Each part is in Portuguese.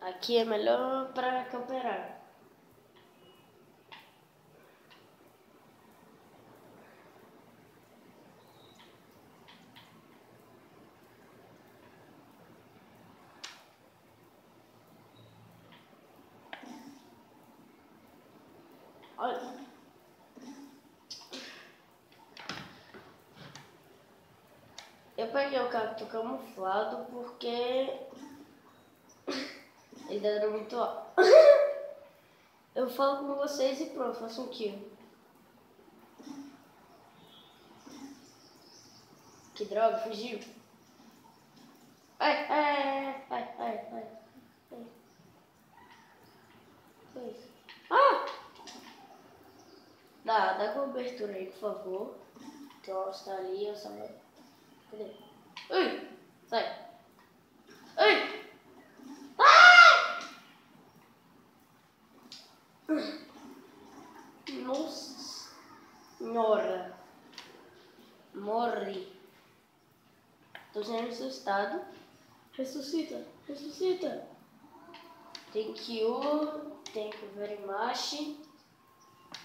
Aqui é melhor para camperar. Olha. Eu peguei o cacto camuflado porque ele era muito alto. Eu falo com vocês e pronto, faço um kill. Que droga, fugiu. Ai. Ah! Dá cobertura aí, por favor. Então, está ali, eu só... Cadê? Ai! Sai! Ai! Ah! Nossa senhora! Morri! Tô sendo assustado. Ressuscita! Ressuscita! Thank you very much.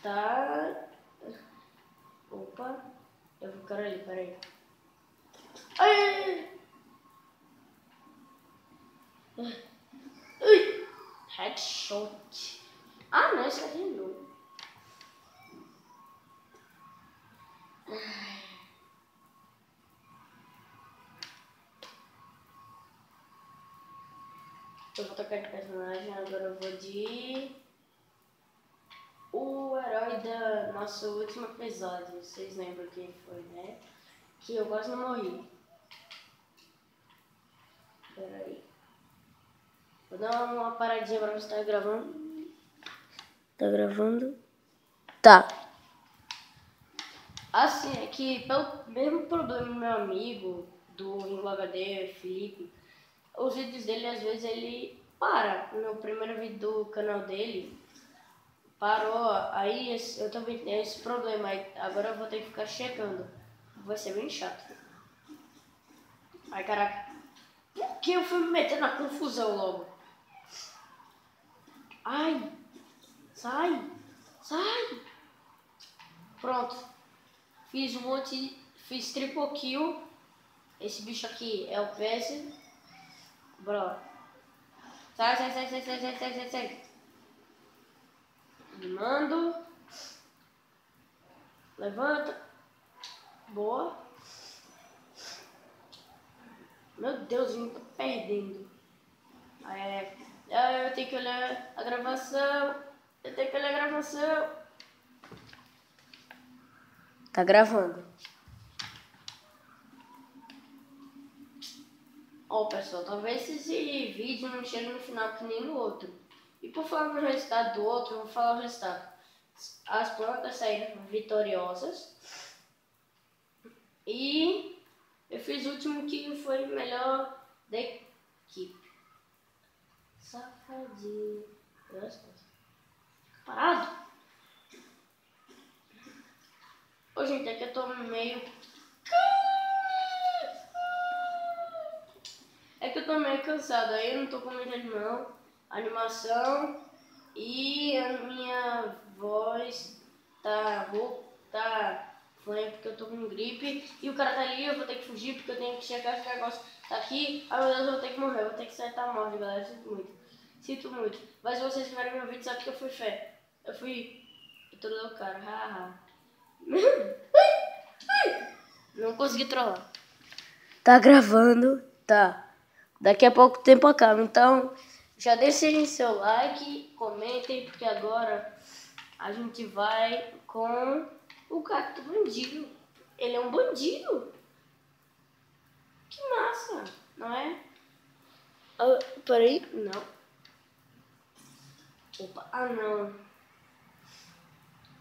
Tá. Opa. Eu vou ficar ali, peraí. Ai! Ai! Headshot. Ah, não, isso aqui não. Eu vou trocar de personagem, agora eu vou de... O herói da nosso último episódio. Vocês lembram quem foi, né? Que eu quase não morri. Pera aí. Vou dar uma paradinha pra você estar gravando. Tá gravando? Tá. Assim, é que pelo mesmo problema do meu amigo, do Ringo HD, Felipe, os vídeos dele, às vezes, ele para. No primeiro vídeo do canal dele, parou. Aí eu também tenho esse problema. Aí, agora eu vou ter que ficar checando. Vai ser bem chato. Ai, caraca. Por que eu fui me meter na confusão logo? Ai. Sai. Sai. Pronto. Fiz um monte. Fiz triple kill. Esse bicho aqui é o PS. Bora. Sai. Mando. Levanta. Boa. Meu Deus, eu tô perdendo. Eu tenho que olhar a gravação. Tá gravando. Ó, pessoal, talvez esse vídeo não chegue no final que nem no outro. E por falar no resultado do outro, eu vou falar o resultado. As plantas saíram vitoriosas. E eu fiz o último que foi melhor da equipe. Safadinho. Parado? Ô, gente, é que eu tô meio... É que eu tô meio cansado, aí eu não tô com muita animação e a minha voz tá fanha porque eu tô com gripe e o cara tá ali, eu vou ter que fugir porque eu tenho que checar se o negócio tá aqui. Ai meu Deus, eu vou ter que morrer, eu vou ter que acertar a morte, galera, sinto muito. Mas se vocês tiverem meu vídeo, sabe que eu fui fé. Eu trollei o cara, haha. Não consegui trollar. Tá gravando, tá. Daqui a pouco tempo acaba, então já deixem seu like, comentem, porque agora a gente vai com o cacto bandido. Ele é um bandido. Que massa, não é? Peraí, não. Opa, não.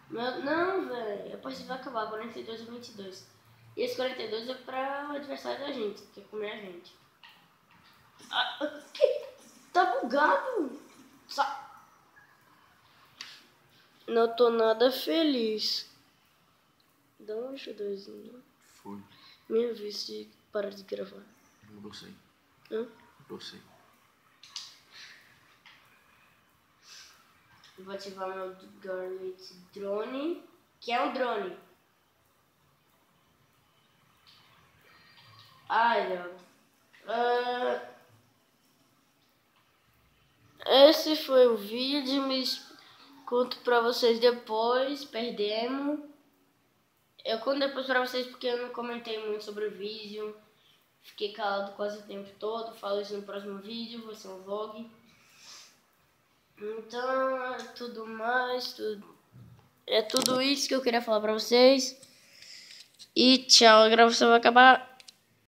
Não, velho, a partida vai acabar, 42-22. E esse 42 é pra o adversário da gente, que quer comer a gente. Tá bugado. Não tô nada feliz. Dá um ajudazinho. Foi. Me avisa de parar de gravar. Você. Hã? Você. Eu vou ativar meu Garnet Drone, que é um drone. Ai, droga. Esse foi o vídeo, conto pra vocês depois, perdemos. Eu conto depois pra vocês porque eu não comentei muito sobre o vídeo. Fiquei calado quase o tempo todo, falo isso no próximo vídeo, vai ser um vlog. Então, é tudo isso que eu queria falar pra vocês. E tchau, a gravação vai acabar.